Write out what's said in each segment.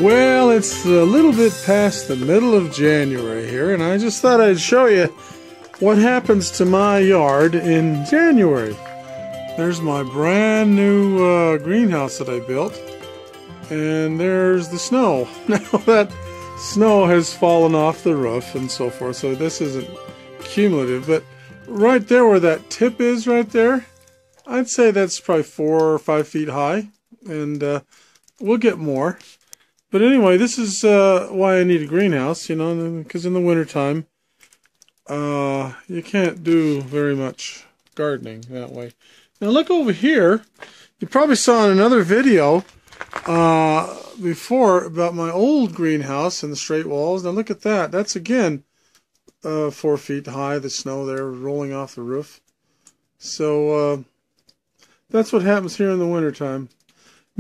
Well, it's a little bit past the middle of January here, and I just thought I'd show you what happens to my yard in January. There's my brand new greenhouse that I built, and there's the snow. Now that snow has fallen off the roof and so forth, so this isn't cumulative, but right there where that tip is right there, I'd say that's probably 4 or 5 feet high, and we'll get more. But anyway, this is why I need a greenhouse, you know, because in the wintertime, you can't do very much gardening that way. Now look over here. You probably saw in another video before about my old greenhouse and the straight walls. Now look at that. That's again 4 feet high, the snow there rolling off the roof. So that's what happens here in the wintertime.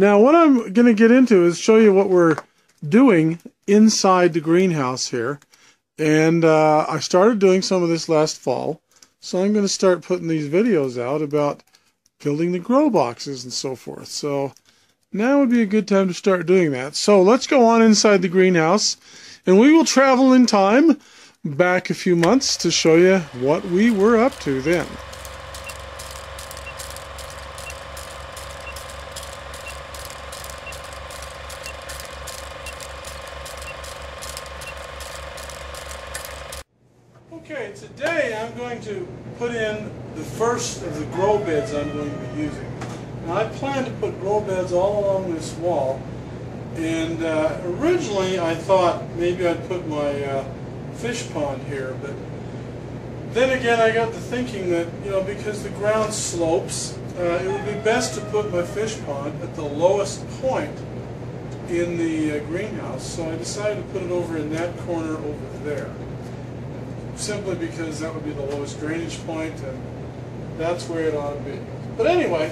Now what I'm going to get into is show you what we're doing inside the greenhouse here. And I started doing some of this last fall. So I'm going to start putting these videos out about building the grow boxes and so forth. So now would be a good time to start doing that. So let's go on inside the greenhouse. And we will travel in time back a few months to show you what we were up to then. Okay, today I'm going to put in the first of the grow beds I'm going to be using. Now I plan to put grow beds all along this wall, and originally I thought maybe I'd put my fish pond here, but then again I got to thinking that, you know, because the ground slopes, it would be best to put my fish pond at the lowest point in the greenhouse, so I decided to put it over in that corner over there. Simply because that would be the lowest drainage point, and that's where it ought to be. But anyway,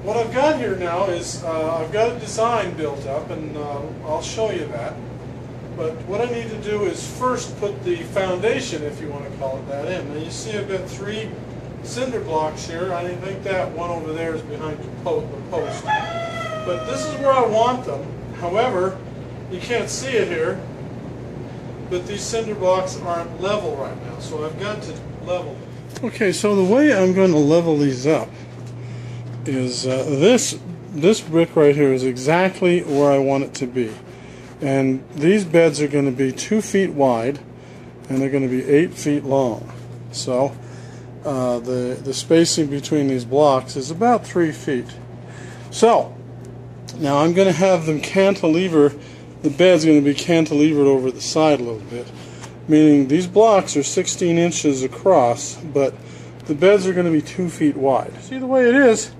what I've got here now is I've got a design built up, and I'll show you that. But what I need to do is first put the foundation, if you want to call it that, in. Now you see I've got 3 cinder blocks here. I think that one over there is behind the post. But this is where I want them. However, you can't see it here, but these cinder blocks aren't level right now, so I've got to level them. Okay, so the way I'm going to level these up is this brick right here is exactly where I want it to be. And these beds are going to be 2 feet wide, and they're going to be 8 feet long. So the spacing between these blocks is about 3 feet. So now I'm going to have them cantilever. The bed's going to be cantilevered over the side a little bit, meaning these blocks are 16 inches across, but the beds are going to be 2 feet wide. See the way it is?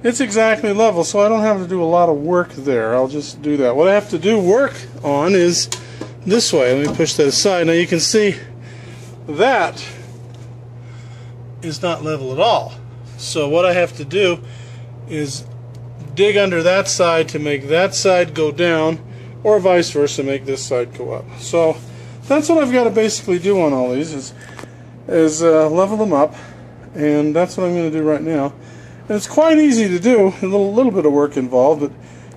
It's exactly level, so I don't have to do a lot of work there. I'll just do that. What I have to do work on is this way. Let me push that aside. Now you can see that is not level at all. So what I have to do is dig under that side to make that side go down, or vice versa, make this side go up. So that's what I've got to basically do on all these is level them up, and that's what I'm going to do right now. And it's quite easy to do, a little bit of work involved, but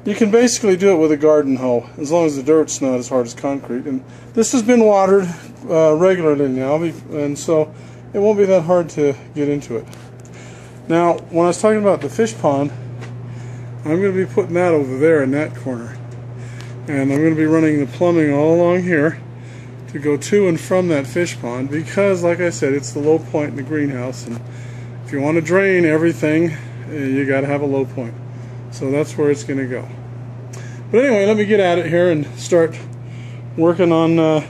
you can basically do it with a garden hoe, as long as the dirt's not as hard as concrete. And this has been watered regularly now, and so it won't be that hard to get into it. Now, when I was talking about the fish pond, I'm going to be putting that over there in that corner. And I'm going to be running the plumbing all along here to go to and from that fish pond, because, like I said, it's the low point in the greenhouse, and if you want to drain everything, you got to have a low point. So that's where it's going to go. But anyway, let me get at it here and start working on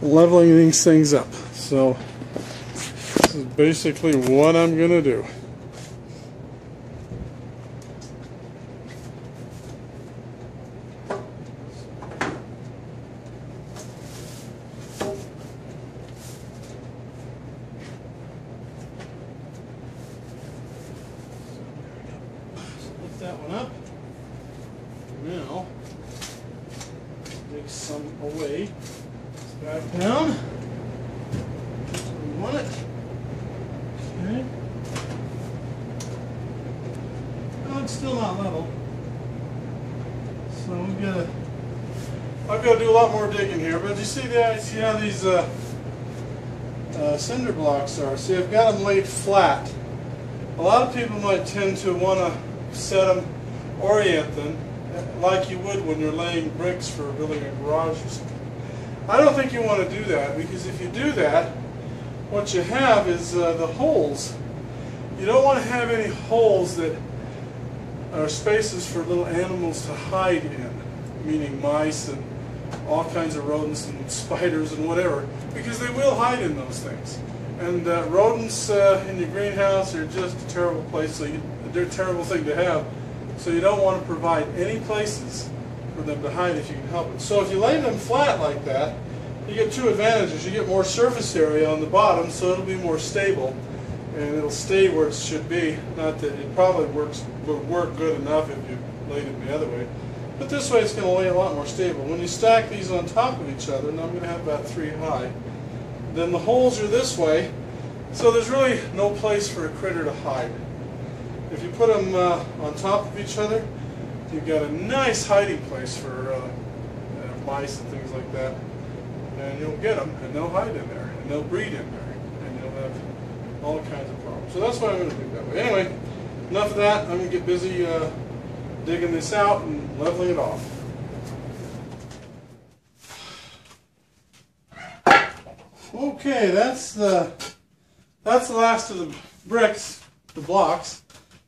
leveling these things up. So this is basically what I'm going to do. That one up. Now, take some away. It's back down. We want it. Okay. Oh, it's still not level. So So I've got to do a lot more digging here. But you see how these cinder blocks are. See, I've got them laid flat. A lot of people might tend to want to set them, orient them, like you would when you're laying bricks for building a garage or something. I don't think you want to do that, because if you do that, what you have is the holes. You don't want to have any holes that are spaces for little animals to hide in, meaning mice and all kinds of rodents and spiders and whatever, because they will hide in those things. And rodents in your greenhouse are just a terrible place. They're a terrible thing to have. So you don't want to provide any places for them to hide if you can help it. So if you lay them flat like that, you get two advantages. You get more surface area on the bottom, so it'll be more stable, and it'll stay where it should be. Not that it probably would work good enough if you laid it the other way. But this way it's going to lay a lot more stable. When you stack these on top of each other, and I'm going to have about 3 high, then the holes are this way, so there's really no place for a critter to hide. If you put them on top of each other, you've got a nice hiding place for mice and things like that. And you'll get them, and they'll hide in there, and they'll breed in there, and you'll have all kinds of problems. So that's what I'm going to do that way. Anyway, enough of that. I'm going to get busy digging this out and leveling it off. Okay, that's the last of the bricks, the blocks.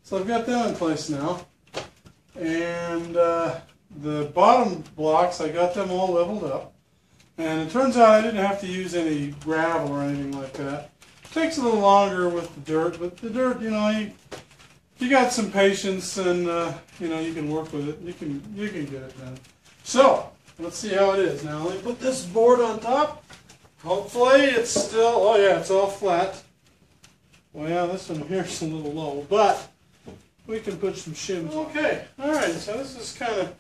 So I've got them in place now, and the bottom blocks, I got them all leveled up. And it turns out I didn't have to use any gravel or anything like that. It takes a little longer with the dirt, but the dirt, you got some patience, and you can work with it. You can get it done. So let's see how it is. Now let me put this board on top. Hopefully it's still. Oh yeah, it's all flat. Well, yeah, this one here's a little low, but we can put some shims. Okay, all right. So this is kind of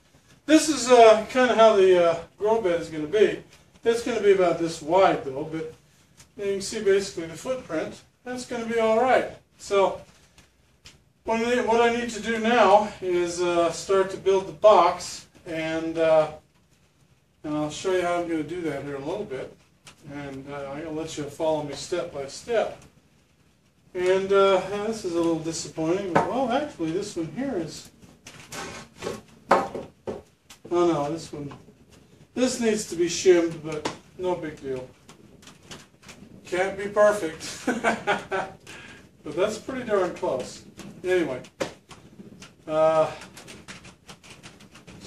how the grow bed is going to be. It's going to be about this wide though, but you can see basically the footprint. That's going to be all right. So what I need to do now is start to build the box, and I'll show you how I'm going to do that here in a little bit. And I'm going to let you follow me step by step. And this is a little disappointing, but well, actually this one here is. Oh no, this needs to be shimmed, but no big deal. Can't be perfect, but that's pretty darn close. Anyway, so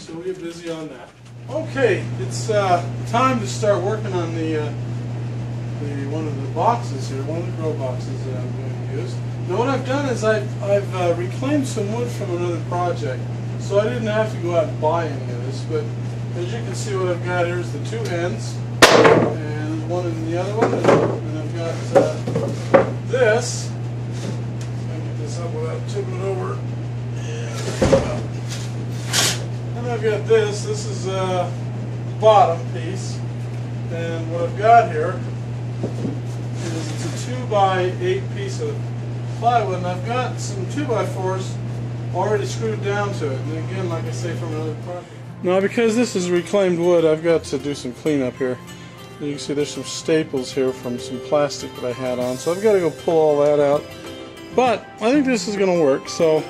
we'll get busy on that. Okay, it's time to start working on the one of the boxes here, one of the grow boxes that I'm going to use. Now what I've done is I've reclaimed some wood from another project, so I didn't have to go out and buy any of this, but as you can see, what I've got here is the 2 ends, and one in the other one, and I've got this. I'll get this up without tipping it over. And I've got this. This is the bottom piece, and what I've got here is it's a 2x8 piece of plywood, and I've got some 2x4s already screwed down to it. And again, like I say, from another project. Now, because this is reclaimed wood, I've got to do some cleanup here. You can see there's some staples here from some plastic that I had on, so I've got to go pull all that out. But I think this is going to work, so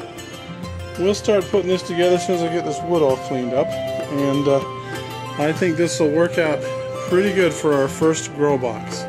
we'll start putting this together as soon as I get this wood all cleaned up. And I think this will work out pretty good for our first grow box.